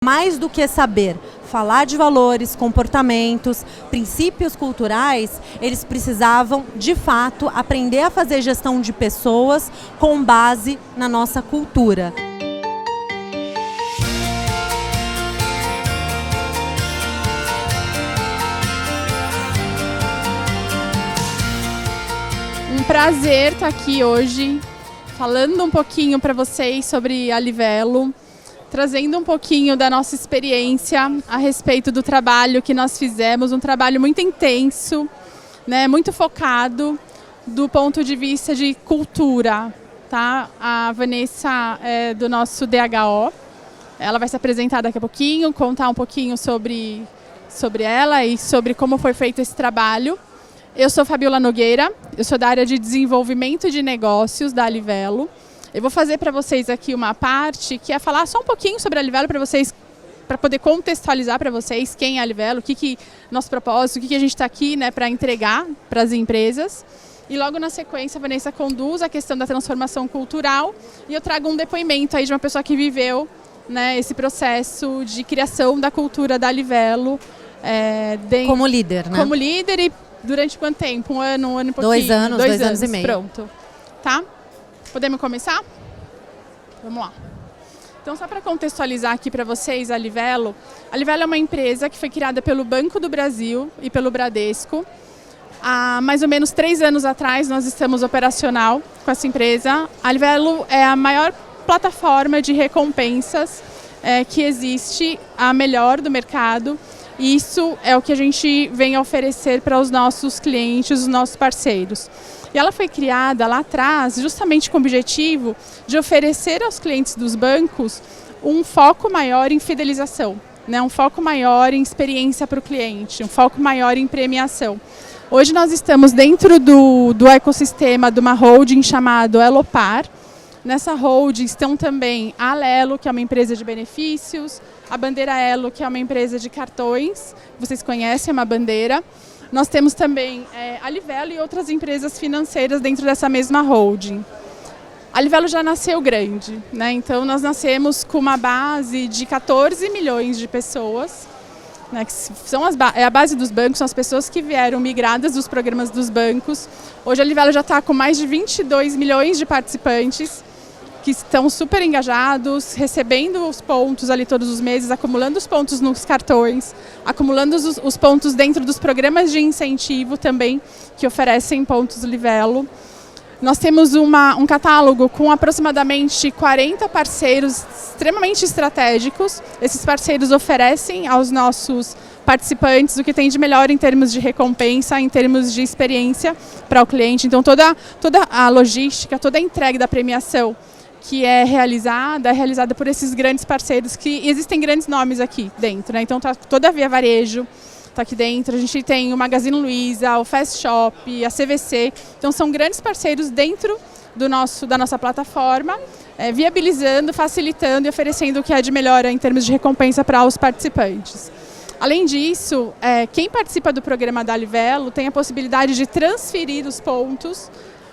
Mais do que saber falar de valores, comportamentos, princípios culturais, eles precisavam, de fato, aprender a fazer gestão de pessoas com base na nossa cultura. Um prazer estar aqui hoje, falando um pouquinho para vocês sobre a Livelo, trazendo um pouquinho da nossa experiência a respeito do trabalho que nós fizemos, um trabalho muito intenso, né, muito focado do ponto de vista de cultura. Tá? A Vanessa é do nosso DHO, ela vai se apresentar daqui a pouquinho, contar um pouquinho sobre ela e sobre como foi feito esse trabalho. Eu sou Fabiola Nogueira, eu sou da área de desenvolvimento de negócios da Livelo. Eu vou fazer para vocês aqui uma parte que é falar só um pouquinho sobre a Livelo para vocês, para poder contextualizar para vocês quem é a Livelo, nosso propósito, o que a gente está aqui, né, para entregar para as empresas. E logo na sequência a Vanessa conduz a questão da transformação cultural e eu trago um depoimento aí de uma pessoa que viveu, né, esse processo de criação da cultura da Livelo. Como líder, né? Como líder e durante quanto tempo? Um ano e pouquinho? 2 anos, 2 anos e meio. Pronto. Tá? Podemos começar? Vamos lá. Então, só para contextualizar aqui para vocês a Livelo é uma empresa que foi criada pelo Banco do Brasil e pelo Bradesco. Há mais ou menos 3 anos atrás nós estamos operacional com essa empresa. A Livelo é a maior plataforma de recompensas que existe, a melhor do mercado. E isso é o que a gente vem a oferecer para os nossos clientes, os nossos parceiros. E ela foi criada lá atrás justamente com o objetivo de oferecer aos clientes dos bancos um foco maior em fidelização, né? Um foco maior em experiência para o cliente, um foco maior em premiação. Hoje nós estamos dentro do ecossistema de uma holding chamada Elopar. Nessa holding estão também a Alelo, que é uma empresa de benefícios, a Bandeira Elo, que é uma empresa de cartões, vocês conhecem, é uma bandeira. Nós temos também a Livelo e outras empresas financeiras dentro dessa mesma holding. A Livelo já nasceu grande, né? Então nós nascemos com uma base de 14 milhões de pessoas, né? Que são é a base dos bancos, são as pessoas que vieram migradas dos programas dos bancos. Hoje a Livelo já está com mais de 22 milhões de participantes, que estão super engajados, recebendo os pontos ali todos os meses, acumulando os pontos nos cartões, acumulando os pontos dentro dos programas de incentivo também, que oferecem pontos Livelo. Nós temos um catálogo com aproximadamente 40 parceiros extremamente estratégicos. Esses parceiros oferecem aos nossos participantes o que tem de melhor em termos de recompensa, em termos de experiência para o cliente. Então toda a logística, toda a entrega da premiação que é realizada por esses grandes parceiros, que existem grandes nomes aqui dentro, né? Então toda a Via Varejo está aqui dentro, a gente tem o Magazine Luiza, o Fast Shop, a CVC, então são grandes parceiros dentro da nossa plataforma, viabilizando, facilitando e oferecendo o que é de melhor em termos de recompensa para os participantes. Além disso, quem participa do programa da Livelo tem a possibilidade de transferir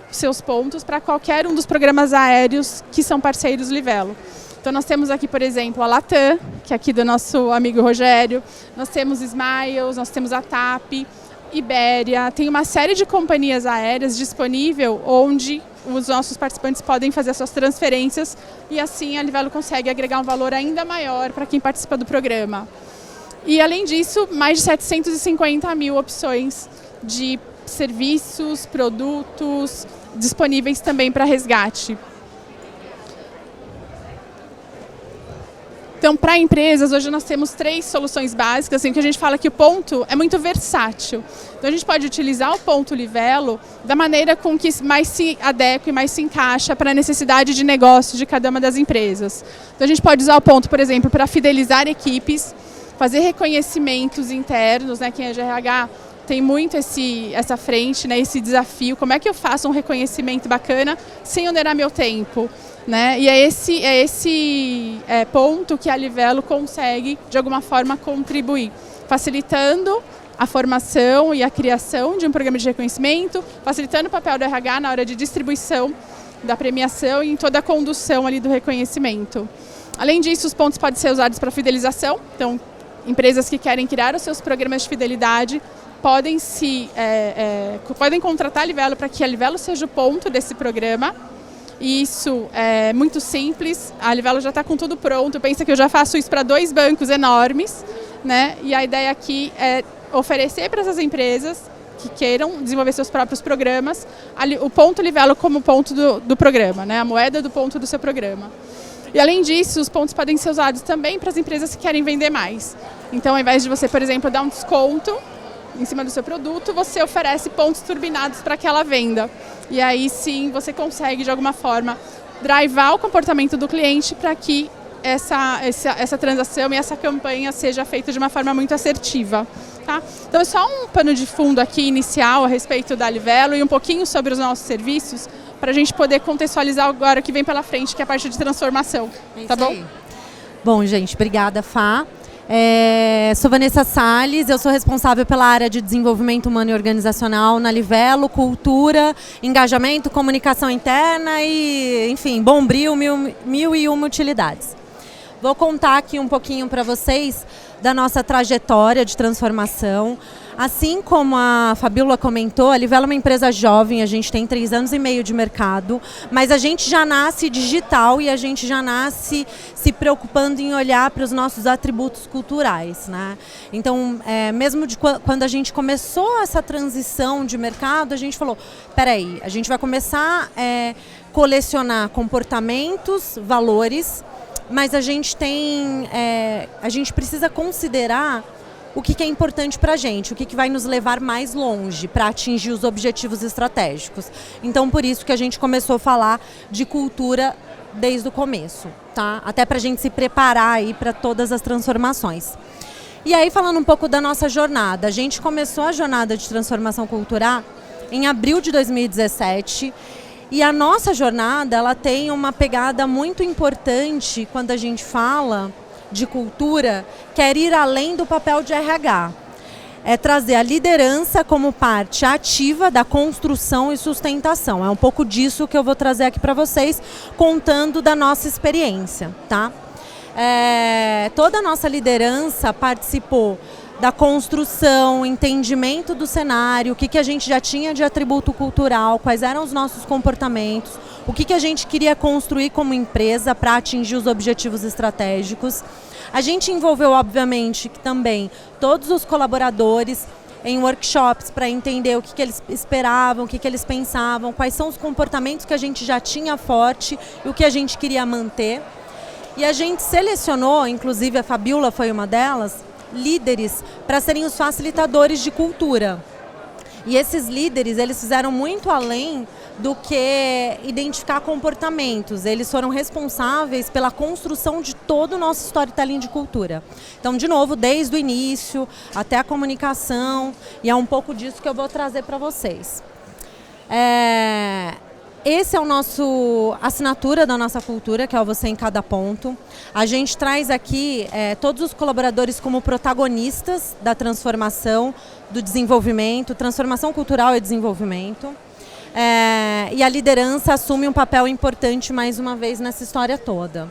seus pontos para qualquer um dos programas aéreos que são parceiros Livelo. Então nós temos aqui, por exemplo, a Latam, que é aqui do nosso amigo Rogério, nós temos Smiles, nós temos a TAP, Ibéria, tem uma série de companhias aéreas disponível onde os nossos participantes podem fazer as suas transferências e assim a Livelo consegue agregar um valor ainda maior para quem participa do programa. E além disso, mais de 750 mil opções de serviços, produtos disponíveis também para resgate. Então, para empresas, hoje nós temos 3 soluções básicas, assim, que a gente fala que o ponto é muito versátil. Então, a gente pode utilizar o ponto Livelo da maneira com que mais se adequa e mais se encaixa para a necessidade de negócio de cada uma das empresas. Então, a gente pode usar o ponto, por exemplo, para fidelizar equipes, fazer reconhecimentos internos, né, quem é de RH tem muito essa frente, né, esse desafio, como é que eu faço um reconhecimento bacana sem onerar meu tempo, né? E é esse ponto que a Livelo consegue, de alguma forma, contribuir, facilitando a formação e a criação de um programa de reconhecimento, facilitando o papel do RH na hora de distribuição da premiação e em toda a condução ali do reconhecimento. Além disso, os pontos podem ser usados para fidelização. Então, empresas que querem criar os seus programas de fidelidade podem contratar a Livelo para que a Livelo seja o ponto desse programa. E isso é muito simples, a Livelo já está com tudo pronto. Pensa que eu já faço isso para 2 bancos enormes, né? E a ideia aqui é oferecer para essas empresas que queiram desenvolver seus próprios programas o ponto Livelo como ponto do programa, né? A moeda do ponto do seu programa. E além disso, os pontos podem ser usados também para as empresas que querem vender mais. Então, ao invés de você, por exemplo, dar um desconto em cima do seu produto, você oferece pontos turbinados para aquela venda. E aí sim você consegue, de alguma forma, drivar o comportamento do cliente para que essa transação e essa campanha seja feita de uma forma muito assertiva. Tá? Então é só um pano de fundo aqui inicial a respeito da Livelo e um pouquinho sobre os nossos serviços para a gente poder contextualizar agora o que vem pela frente, que é a parte de transformação. Tá bom? Aí. Bom, gente, obrigada, Fá. Sou Vanessa Salles, eu sou responsável pela área de desenvolvimento humano e organizacional na Livelo, cultura, engajamento, comunicação interna e, enfim, bombril, mil e uma utilidades. Vou contar aqui um pouquinho para vocês da nossa trajetória de transformação. Assim como a Fabíola comentou, a Livelo é uma empresa jovem, a gente tem 3 anos e meio de mercado, mas a gente já nasce digital e a gente já nasce se preocupando em olhar para os nossos atributos culturais, né? Então, mesmo quando a gente começou essa transição de mercado, a gente falou, peraí, a gente vai começar a colecionar comportamentos, valores, mas a gente precisa considerar o que é importante para a gente, o que vai nos levar mais longe para atingir os objetivos estratégicos. Então, por isso que a gente começou a falar de cultura desde o começo, tá? Até para a gente se preparar aí para todas as transformações. E aí, falando um pouco da nossa jornada, a gente começou a jornada de transformação cultural em abril de 2017, e a nossa jornada, ela tem uma pegada muito importante quando a gente fala de cultura, quer ir além do papel de RH. É trazer a liderança como parte ativa da construção e sustentação. É um pouco disso que eu vou trazer aqui para vocês, contando da nossa experiência, tá? Toda a nossa liderança participou da construção, entendimento do cenário, o que a gente já tinha de atributo cultural, quais eram os nossos comportamentos, o que a gente queria construir como empresa para atingir os objetivos estratégicos. A gente envolveu, obviamente, também todos os colaboradores em workshops para entender o que eles esperavam, o que eles pensavam, quais são os comportamentos que a gente já tinha forte e o que a gente queria manter. E a gente selecionou, inclusive a Fabíola foi uma delas, líderes para serem os facilitadores de cultura. E esses líderes, eles fizeram muito além do que identificar comportamentos. Eles foram responsáveis pela construção de todo o nosso storytelling de cultura. Então, de novo, desde o início até a comunicação, e é um pouco disso que eu vou trazer para vocês. Esse é o nosso assinatura da nossa cultura, que é o Você em Cada Ponto. A gente traz aqui todos os colaboradores como protagonistas da transformação, do desenvolvimento, transformação cultural e desenvolvimento. E a liderança assume um papel importante mais uma vez nessa história toda.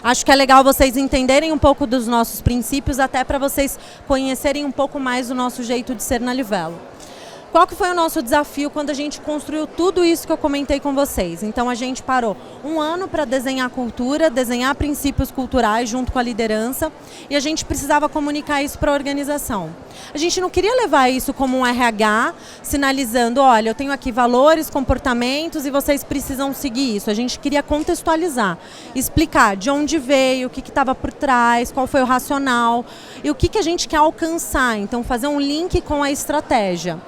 Acho que é legal vocês entenderem um pouco dos nossos princípios, até para vocês conhecerem um pouco mais o nosso jeito de ser na Livelo. Qual que foi o nosso desafio quando a gente construiu tudo isso que eu comentei com vocês? Então a gente parou 1 ano para desenhar cultura, desenhar princípios culturais junto com a liderança, e a gente precisava comunicar isso para a organização. A gente não queria levar isso como um RH, sinalizando, olha, eu tenho aqui valores, comportamentos e vocês precisam seguir isso. A gente queria contextualizar, explicar de onde veio, o que estava por trás, qual foi o racional e o que a gente quer alcançar. Então fazer um link com a estratégia.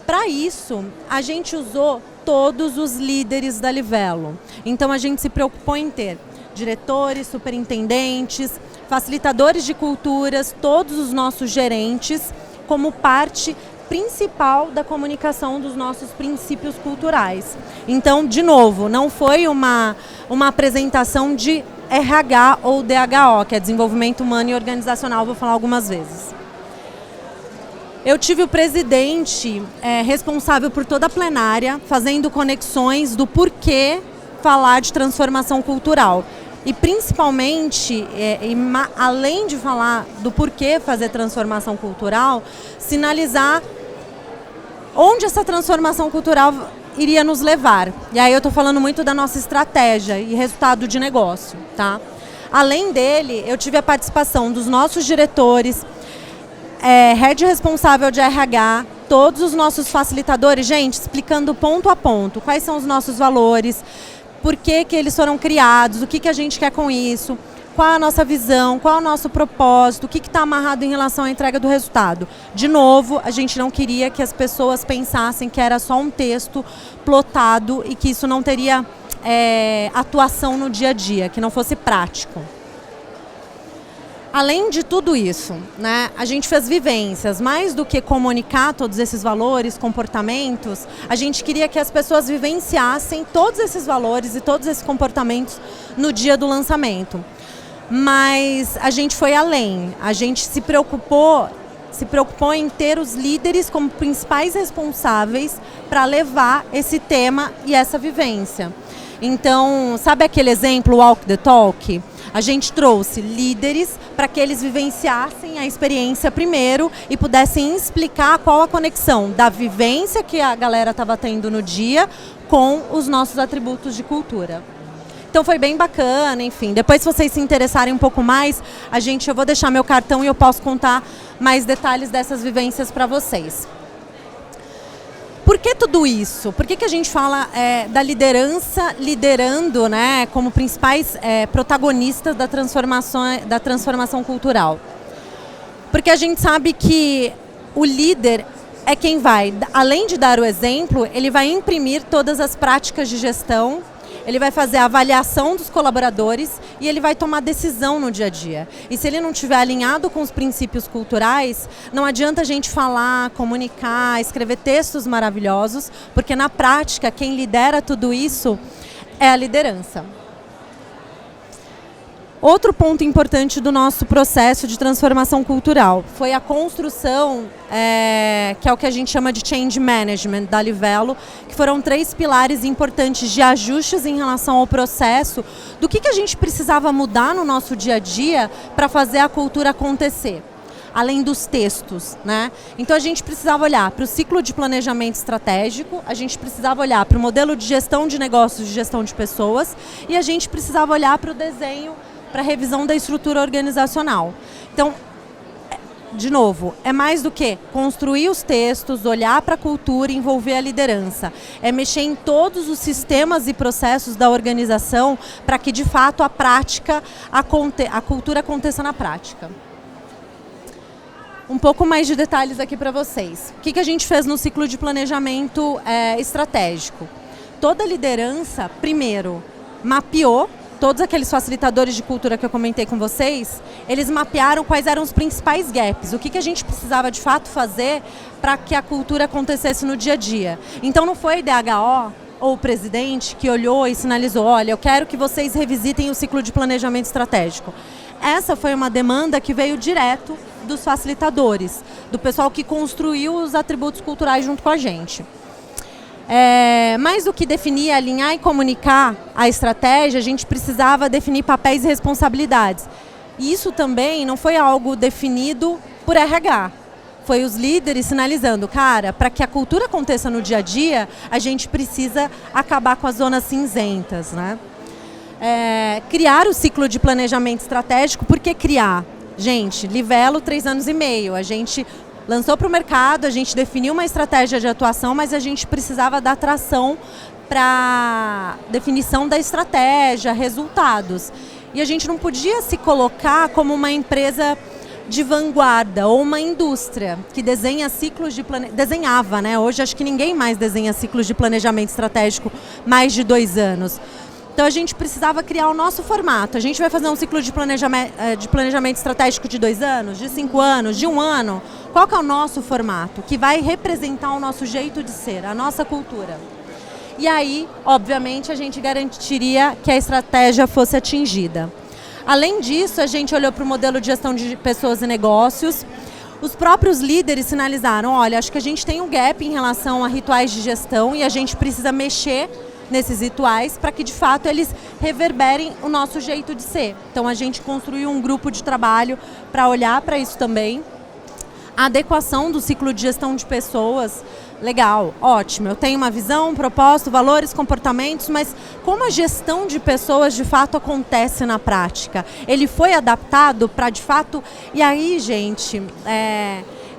Para isso, a gente usou todos os líderes da Livelo. Então, a gente se preocupou em ter diretores, superintendentes, facilitadores de culturas, todos os nossos gerentes, como parte principal da comunicação dos nossos princípios culturais. Então, de novo, não foi uma apresentação de RH ou DHO, que é Desenvolvimento Humano e Organizacional, vou falar algumas vezes. Eu tive o presidente responsável por toda a plenária, fazendo conexões do porquê falar de transformação cultural. e principalmente, além de falar do porquê fazer transformação cultural, sinalizar onde essa transformação cultural iria nos levar. E aí eu estou falando muito da nossa estratégia e resultado de negócio, tá? Além dele, eu tive a participação dos nossos diretores, head responsável de RH, todos os nossos facilitadores, gente, explicando ponto a ponto quais são os nossos valores, por que eles foram criados, o que a gente quer com isso, qual a nossa visão, qual é o nosso propósito, o que está amarrado em relação à entrega do resultado. De novo, a gente não queria que as pessoas pensassem que era só um texto plotado e que isso não teria atuação no dia a dia, que não fosse prático. Além de tudo isso, né, a gente fez vivências, mais do que comunicar todos esses valores, comportamentos, a gente queria que as pessoas vivenciassem todos esses valores e todos esses comportamentos no dia do lançamento. Mas a gente foi além, a gente se preocupou em ter os líderes como principais responsáveis para levar esse tema e essa vivência. Então, sabe aquele exemplo, walk the talk? A gente trouxe líderes para que eles vivenciassem a experiência primeiro e pudessem explicar qual a conexão da vivência que a galera estava tendo no dia com os nossos atributos de cultura. Então foi bem bacana, enfim. Depois, se vocês se interessarem um pouco mais, eu vou deixar meu cartão e eu posso contar mais detalhes dessas vivências para vocês. Por que tudo isso? Por que a gente fala da liderança liderando, né, como principais protagonistas da transformação cultural? Porque a gente sabe que o líder é quem vai, além de dar o exemplo, ele vai imprimir todas as práticas de gestão, ele vai fazer a avaliação dos colaboradores e ele vai tomar decisão no dia a dia. E se ele não estiver alinhado com os princípios culturais, não adianta a gente falar, comunicar, escrever textos maravilhosos, porque na prática quem lidera tudo isso é a liderança. Outro ponto importante do nosso processo de transformação cultural foi a construção, que é o que a gente chama de change management da Livelo, que foram 3 pilares importantes de ajustes em relação ao processo, do que a gente precisava mudar no nosso dia a dia para fazer a cultura acontecer, além dos textos, né? Então a gente precisava olhar para o ciclo de planejamento estratégico, a gente precisava olhar para o modelo de gestão de negócios, de gestão de pessoas, e a gente precisava olhar para o desenho, para a revisão da estrutura organizacional. Então, de novo, é mais do que construir os textos, olhar para a cultura e envolver a liderança. É mexer em todos os sistemas e processos da organização para que, de fato, a cultura aconteça na prática. Um pouco mais de detalhes aqui para vocês. O que a gente fez no ciclo de planejamento estratégico? Toda a liderança, primeiro, mapeou todos aqueles facilitadores de cultura que eu comentei com vocês, eles mapearam quais eram os principais gaps, o que a gente precisava de fato fazer para que a cultura acontecesse no dia a dia. Então não foi a DHO ou o presidente que olhou e sinalizou, olha, eu quero que vocês revisitem o ciclo de planejamento estratégico. Essa foi uma demanda que veio direto dos facilitadores, do pessoal que construiu os atributos culturais junto com a gente. Mais do que definir, alinhar e comunicar a estratégia, a gente precisava definir papéis e responsabilidades. E isso também não foi algo definido por RH. Foi os líderes sinalizando, cara, para que a cultura aconteça no dia a dia, a gente precisa acabar com as zonas cinzentas, né? Criar o ciclo de planejamento estratégico, por que criar? Gente, Livelo, 3 anos e meio, a gente lançou para o mercado, a gente definiu uma estratégia de atuação, mas a gente precisava dar tração para definição da estratégia, resultados. E a gente não podia se colocar como uma empresa de vanguarda ou uma indústria que desenha ciclos de desenhava, né? Hoje acho que ninguém mais desenha ciclos de planejamento estratégico mais de 2 anos. Então a gente precisava criar o nosso formato. A gente vai fazer um ciclo de planejamento estratégico de 2 anos, de 5 anos, de 1 ano. Qual que é o nosso formato? Que vai representar o nosso jeito de ser, a nossa cultura. E aí, obviamente, a gente garantiria que a estratégia fosse atingida. Além disso, a gente olhou para o modelo de gestão de pessoas e negócios. Os próprios líderes sinalizaram, olha, acho que a gente tem um gap em relação a rituais de gestão e a gente precisa mexer nesses rituais para que de fato eles reverberem o nosso jeito de ser. Então a gente construiu um grupo de trabalho para olhar para isso também. A adequação do ciclo de gestão de pessoas, legal, ótimo. Eu tenho uma visão, um propósito, valores, comportamentos, mas como a gestão de pessoas de fato acontece na prática? Ele foi adaptado para de fato... E aí, gente,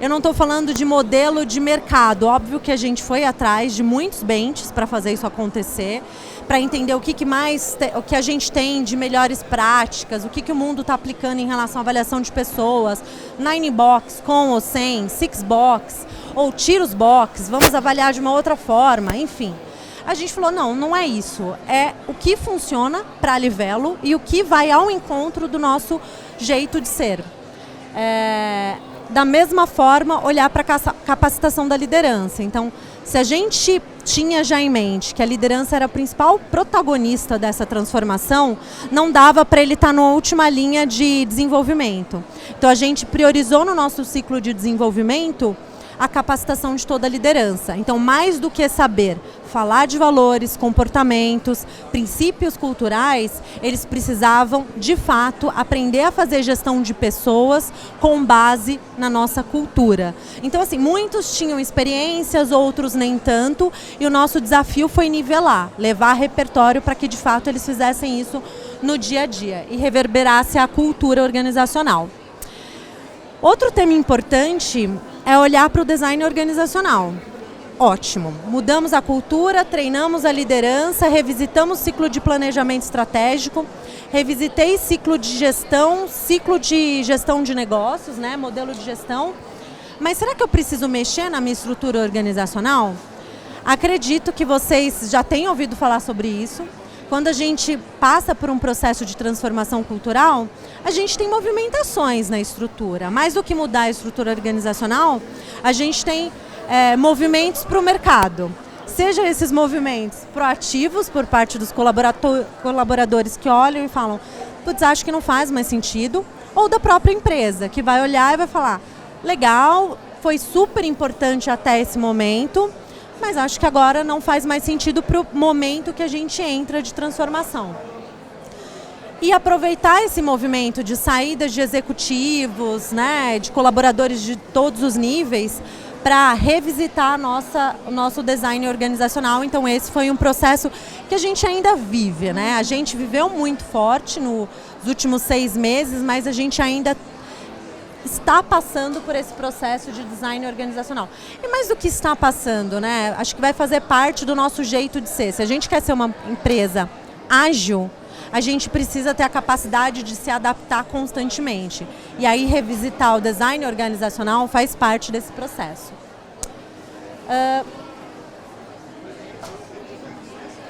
eu não estou falando de modelo de mercado. Óbvio que a gente foi atrás de muitos benches para fazer isso acontecer, para entender o que a gente tem de melhores práticas, o que o mundo está aplicando em relação à avaliação de pessoas, 9box, com ou sem, 6box, ou Tiros Box, vamos avaliar de uma outra forma, enfim. A gente falou, não é isso. É o que funciona para a Livelo e o que vai ao encontro do nosso jeito de ser. Da mesma forma, olhar para a capacitação da liderança. Então, se a gente tinha já em mente que a liderança era a principal protagonista dessa transformação, não dava para ele estar na última linha de desenvolvimento. Então, a gente priorizou no nosso ciclo de desenvolvimento a capacitação de toda a liderança. Então, mais do que saber falar de valores, comportamentos, princípios culturais, eles precisavam, de fato, aprender a fazer gestão de pessoas com base na nossa cultura. Então, assim, muitos tinham experiências, outros nem tanto, e o nosso desafio foi nivelar, levar repertório para que, de fato, eles fizessem isso no dia a dia e reverberasse a cultura organizacional. Outro tema importante é olhar para o design organizacional. Ótimo. Mudamos a cultura, treinamos a liderança, revisitamos o ciclo de planejamento estratégico, revisitei ciclo de gestão de negócios, né, modelo de gestão. Mas será que eu preciso mexer na minha estrutura organizacional? Acredito que vocês já tenham ouvido falar sobre isso. Quando a gente passa por um processo de transformação cultural, a gente tem movimentações na estrutura. Mais do que mudar a estrutura organizacional, a gente tem movimentos para o mercado. Sejam esses movimentos proativos por parte dos colaboradores que olham e falam, putz, acho que não faz mais sentido, ou da própria empresa, que vai olhar e vai falar, legal, foi super importante até esse momento, mas acho que agora não faz mais sentido para o momento que a gente entra de transformação. E aproveitar esse movimento de saídas de executivos, né, de colaboradores de todos os níveis, para revisitar o nosso design organizacional. Então esse foi um processo que a gente ainda vive, né? A gente viveu muito forte nos últimos 6 meses, mas a gente ainda está passando por esse processo de design organizacional. E mais do que está passando, né? Acho que vai fazer parte do nosso jeito de ser. Se a gente quer ser uma empresa ágil, a gente precisa ter a capacidade de se adaptar constantemente. E aí revisitar o design organizacional faz parte desse processo.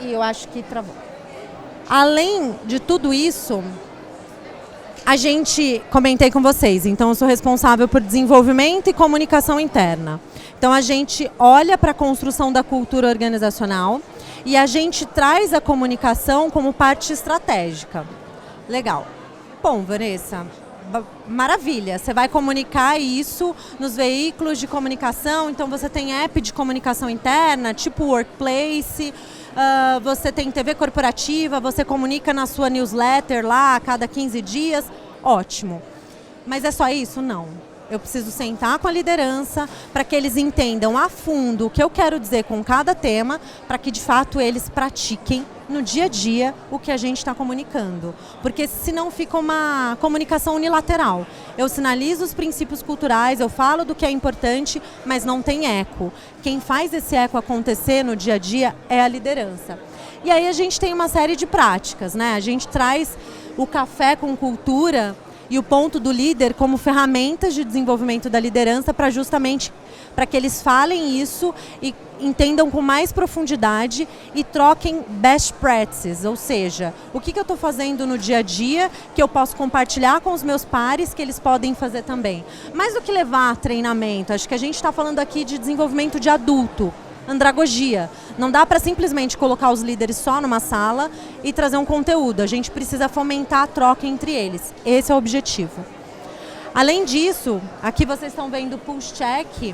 E eu acho que travou. Além de tudo isso, comentei com vocês, então eu sou responsável por desenvolvimento e comunicação interna. Então a gente olha para a construção da cultura organizacional e a gente traz a comunicação como parte estratégica. Legal. Bom, Vanessa, maravilha. Você vai comunicar isso nos veículos de comunicação, então você tem app de comunicação interna, tipo Workplace, você tem TV corporativa, você comunica na sua newsletter lá a cada 15 dias. Ótimo. Mas é só isso? Não. Eu preciso sentar com a liderança para que eles entendam a fundo o que eu quero dizer com cada tema, para que de fato eles pratiquem no dia a dia o que a gente está comunicando. Porque senão fica uma comunicação unilateral. Eu sinalizo os princípios culturais, eu falo do que é importante, mas não tem eco. Quem faz esse eco acontecer no dia a dia é a liderança. E aí a gente tem uma série de práticas, né? A gente traz o café com cultura e o ponto do líder como ferramentas de desenvolvimento da liderança para justamente para que eles falem isso e entendam com mais profundidade e troquem best practices, ou seja, o que eu estou fazendo no dia a dia que eu posso compartilhar com os meus pares que eles podem fazer também. Mais do que levar treinamento, acho que a gente está falando aqui de desenvolvimento de adulto, andragogia. Não dá para simplesmente colocar os líderes só numa sala e trazer um conteúdo. A gente precisa fomentar a troca entre eles. Esse é o objetivo. Além disso, aqui vocês estão vendo o Pulse Check.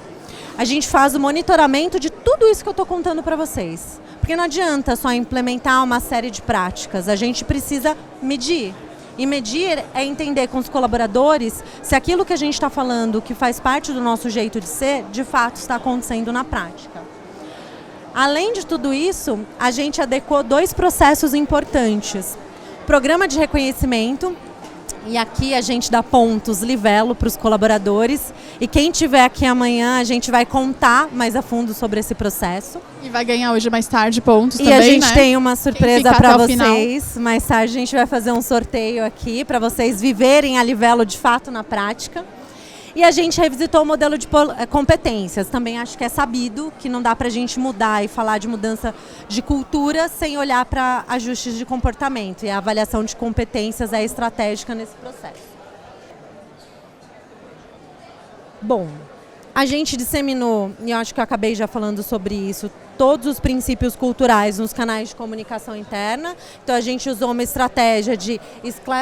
A gente faz o monitoramento de tudo isso que eu estou contando para vocês. Porque não adianta só implementar uma série de práticas, a gente precisa medir. E medir é entender com os colaboradores se aquilo que a gente está falando, que faz parte do nosso jeito de ser, de fato está acontecendo na prática. Além de tudo isso, a gente adequou 2 processos importantes. Programa de reconhecimento, e aqui a gente dá pontos Livelo para os colaboradores. E quem estiver aqui amanhã, a gente vai contar mais a fundo sobre esse processo. E vai ganhar hoje mais tarde pontos e também, a gente né? tem uma surpresa para vocês. Final. Mais tarde a gente vai fazer um sorteio aqui para vocês viverem a Livelo de fato na prática. E a gente revisitou o modelo de competências. Também acho que é sabido que não dá para a gente mudar e falar de mudança de cultura sem olhar para ajustes de comportamento. E a avaliação de competências é estratégica nesse processo. Bom, a gente disseminou, e eu acho que eu acabei já falando sobre isso, todos os princípios culturais nos canais de comunicação interna. Então a gente usou uma estratégia de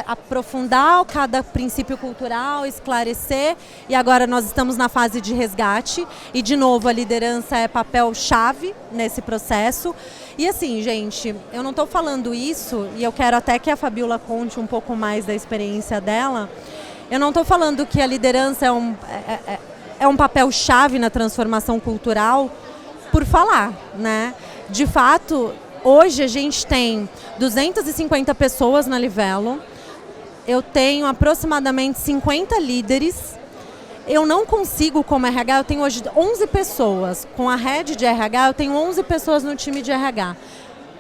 aprofundar cada princípio cultural, esclarecer, e agora nós estamos na fase de resgate. E de novo a liderança é papel-chave nesse processo. E assim, gente, eu não estou falando isso, e eu quero até que a Fabiola conte um pouco mais da experiência dela. Eu não estou falando que a liderança é um papel-chave na transformação cultural por falar, né? De fato, hoje a gente tem 250 pessoas na Livelo, eu tenho aproximadamente 50 líderes, eu não consigo como RH, eu tenho hoje 11 pessoas, com a head de RH eu tenho 11 pessoas no time de RH.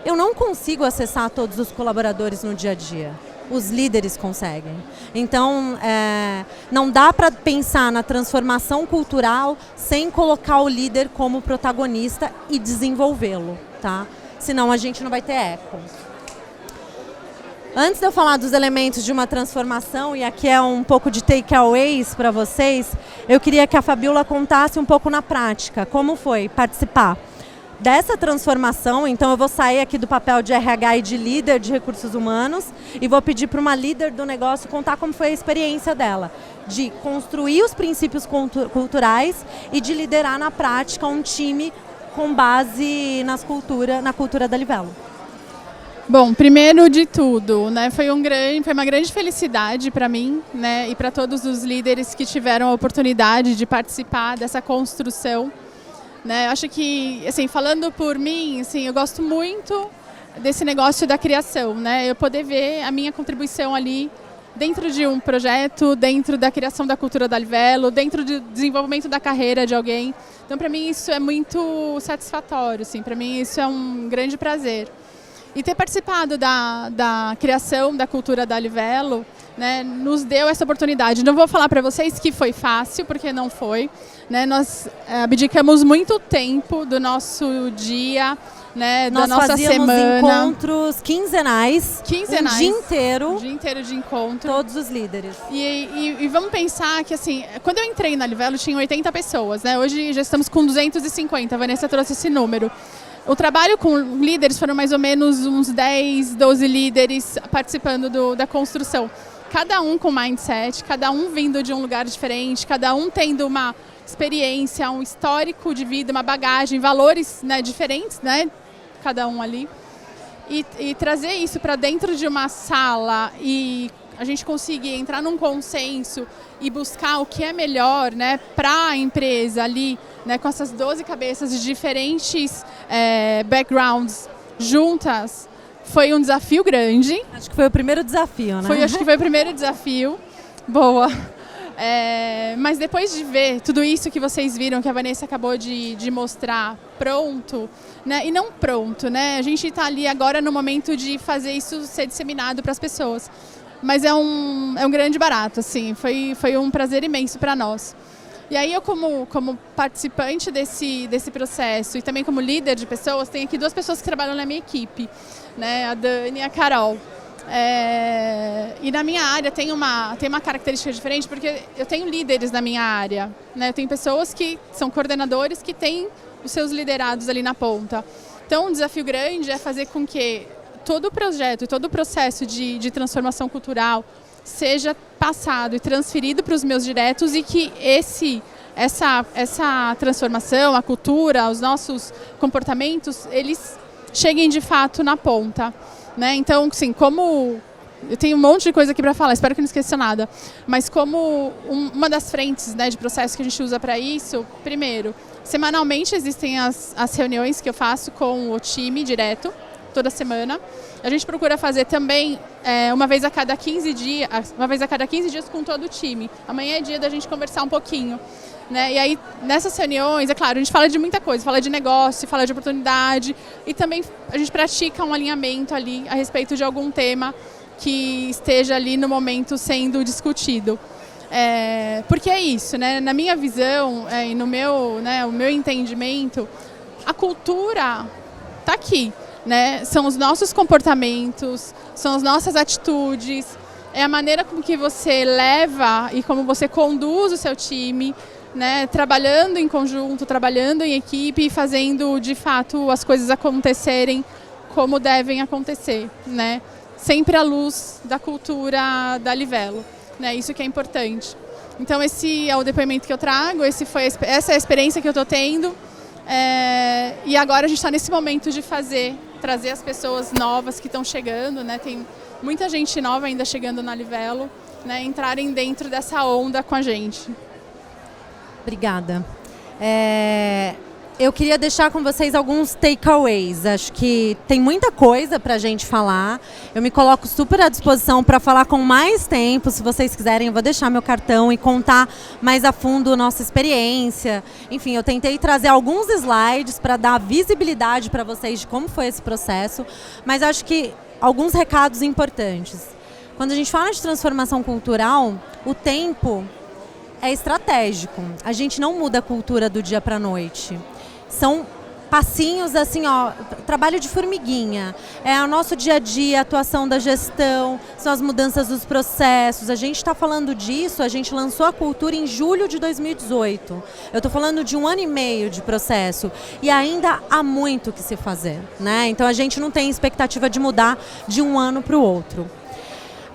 Eu não consigo acessar todos os colaboradores no dia a dia. Os líderes conseguem. Então, não dá para pensar na transformação cultural sem colocar o líder como protagonista e desenvolvê-lo, tá? Senão a gente não vai ter eco. Antes de eu falar dos elementos de uma transformação, e aqui é um pouco de takeaways para vocês, eu queria que a Fabiola contasse um pouco na prática como foi participar dessa transformação. Então eu vou sair aqui do papel de RH e de líder de recursos humanos e vou pedir para uma líder do negócio contar como foi a experiência dela, de construir os princípios culturais e de liderar na prática um time com base na cultura da Livelo. Bom, primeiro de tudo, né, foi uma grande felicidade para mim, né, e para todos os líderes que tiveram a oportunidade de participar dessa construção. Né, eu acho que, assim, falando por mim, assim, eu gosto muito desse negócio da criação, né? Eu poder ver a minha contribuição ali dentro de um projeto, dentro da criação da cultura da Livelo, dentro do desenvolvimento da carreira de alguém. Então, para mim, isso é muito satisfatório, assim, para mim isso é um grande prazer. E ter participado da criação da cultura da Livelo, né, nos deu essa oportunidade. Não vou falar para vocês que foi fácil, porque não foi. Né, nós abdicamos muito tempo do nosso dia, né, da nossa semana. Nós fazíamos encontros quinzenais, um dia inteiro de encontro. Todos os líderes. E vamos pensar que, assim, quando eu entrei na Livelo tinha 80 pessoas, né? Hoje já estamos com 250, a Vanessa trouxe esse número. O trabalho com líderes foram mais ou menos uns 10, 12 líderes participando da construção. Cada um com mindset, cada um vindo de um lugar diferente, cada um tendo uma experiência, um histórico de vida, uma bagagem, valores, né, diferentes, né, cada um ali. E trazer isso para dentro de uma sala e a gente conseguir entrar num consenso e buscar o que é melhor, né, para a empresa ali, né, com essas 12 cabeças de diferentes backgrounds juntas, foi um desafio grande. Acho que foi o primeiro desafio, né? Acho que foi o primeiro desafio. Boa. Mas depois de ver tudo isso que vocês viram, que a Vanessa acabou de mostrar pronto, né, e não pronto, né? A gente está ali agora no momento de fazer isso ser disseminado para as pessoas. Mas é um grande barato, assim, foi um prazer imenso para nós. E aí eu, como participante desse processo e também como líder de pessoas, tem aqui 2 pessoas que trabalham na minha equipe, né, a Dani e a Carol. E na minha área tem uma característica diferente, porque eu tenho líderes na minha área, né? Eu tenho pessoas que são coordenadores que têm os seus liderados ali na ponta. Então, um desafio grande é fazer com que todo o projeto e todo o processo de transformação cultural seja passado e transferido para os meus diretos e que essa transformação, a cultura, os nossos comportamentos, eles cheguem de fato na ponta, né? Então, assim, como eu tenho um monte de coisa aqui para falar, espero que não esqueça nada, mas como uma das frentes, né, de processo que a gente usa para isso, primeiro, semanalmente existem as reuniões que eu faço com o time direto, toda semana. A gente procura fazer também uma vez a cada 15 dias com todo o time. Amanhã é dia da gente conversar um pouquinho, né? E aí, nessas reuniões, é claro, a gente fala de muita coisa, fala de negócio, fala de oportunidade e também a gente pratica um alinhamento ali a respeito de algum tema que esteja ali no momento sendo discutido. Porque é isso, né? Na minha visão e no meu, né, o meu entendimento, a cultura está aqui, né? São os nossos comportamentos, são as nossas atitudes, é a maneira como que você leva e como você conduz o seu time, né? Trabalhando em conjunto, trabalhando em equipe e fazendo de fato as coisas acontecerem como devem acontecer, né? Sempre à luz da cultura da Livelo, né? Isso que é importante. Então esse é o depoimento que eu trago, essa é a experiência que eu estou tendo, e agora a gente está nesse momento de trazer as pessoas novas que estão chegando, né? Tem muita gente nova ainda chegando na Livelo, né? Entrarem dentro dessa onda com a gente. Obrigada. Eu queria deixar com vocês alguns takeaways. Acho que tem muita coisa para a gente falar. Eu me coloco super à disposição para falar com mais tempo. Se vocês quiserem, eu vou deixar meu cartão e contar mais a fundo a nossa experiência. Enfim, eu tentei trazer alguns slides para dar visibilidade para vocês de como foi esse processo. Mas acho que alguns recados importantes. Quando a gente fala de transformação cultural, o tempo é estratégico. A gente não muda a cultura do dia para a noite. São passinhos assim, ó, trabalho de formiguinha. É o nosso dia a dia, a atuação da gestão, são as mudanças dos processos. A gente está falando disso, a gente lançou a cultura em julho de 2018. Eu estou falando de 1 ano e meio de processo e ainda há muito que se fazer, né? Então a gente não tem expectativa de mudar de um ano para o outro.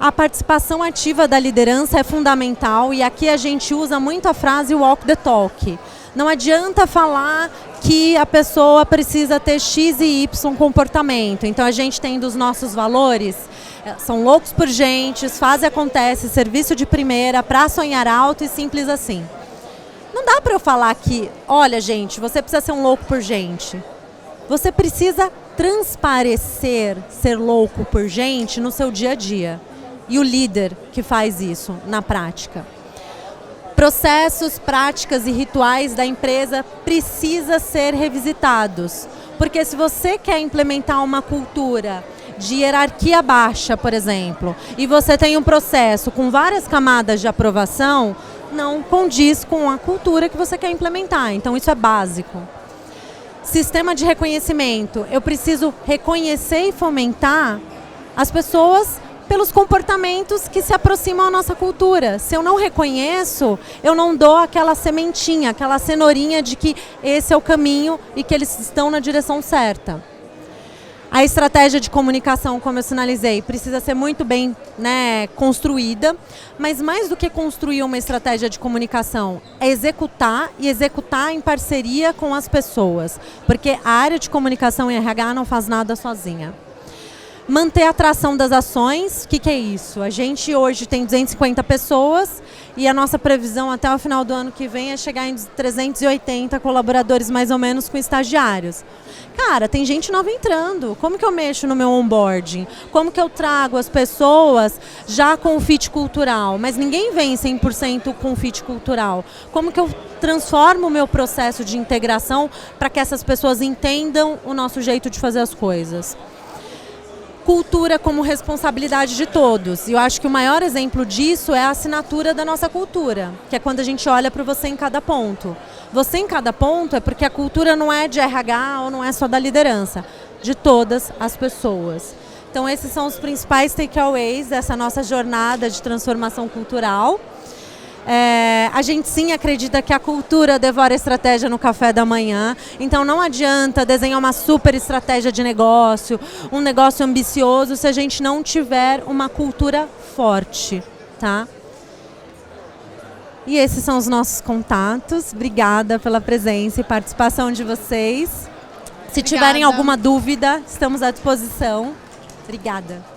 A participação ativa da liderança é fundamental e aqui a gente usa muito a frase walk the talk. Não adianta falar que a pessoa precisa ter X e Y comportamento. Então a gente tem dos nossos valores, são loucos por gente, faz e acontece, serviço de primeira, pra sonhar alto e simples assim. Não dá para eu falar que, olha gente, você precisa ser um louco por gente. Você precisa transparecer ser louco por gente no seu dia a dia. E o líder que faz isso na prática. Processos, práticas e rituais da empresa precisam ser revisitados. Porque se você quer implementar uma cultura de hierarquia baixa, por exemplo, e você tem um processo com várias camadas de aprovação, não condiz com a cultura que você quer implementar. Então isso é básico. Sistema de reconhecimento. Eu preciso reconhecer e fomentar as pessoas pelos comportamentos que se aproximam à nossa cultura. Se eu não reconheço, eu não dou aquela sementinha, aquela cenourinha de que esse é o caminho e que eles estão na direção certa. A estratégia de comunicação, como eu sinalizei, precisa ser muito bem, né, construída, mas mais do que construir uma estratégia de comunicação, é executar e executar em parceria com as pessoas, porque a área de comunicação e RH não faz nada sozinha. Manter a atração das ações, o que é isso? A gente hoje tem 250 pessoas e a nossa previsão até o final do ano que vem é chegar em 380 colaboradores mais ou menos com estagiários. Cara, tem gente nova entrando. Como que eu mexo no meu onboarding? Como que eu trago as pessoas já com o fit cultural? Mas ninguém vem 100% com o fit cultural. Como que eu transformo o meu processo de integração para que essas pessoas entendam o nosso jeito de fazer as coisas? Cultura como responsabilidade de todos. E eu acho que o maior exemplo disso é a assinatura da nossa cultura, que é quando a gente olha para você em cada ponto. Você em cada ponto é porque a cultura não é de RH ou não é só da liderança, de todas as pessoas. Então esses são os principais takeaways dessa nossa jornada de transformação cultural. A gente sim acredita que a cultura devora a estratégia no café da manhã, então não adianta desenhar uma super estratégia de negócio, um negócio ambicioso se a gente não tiver uma cultura forte, tá? E esses são os nossos contatos. Obrigada pela presença e participação de vocês. Se tiverem alguma dúvida, estamos à disposição. Obrigada.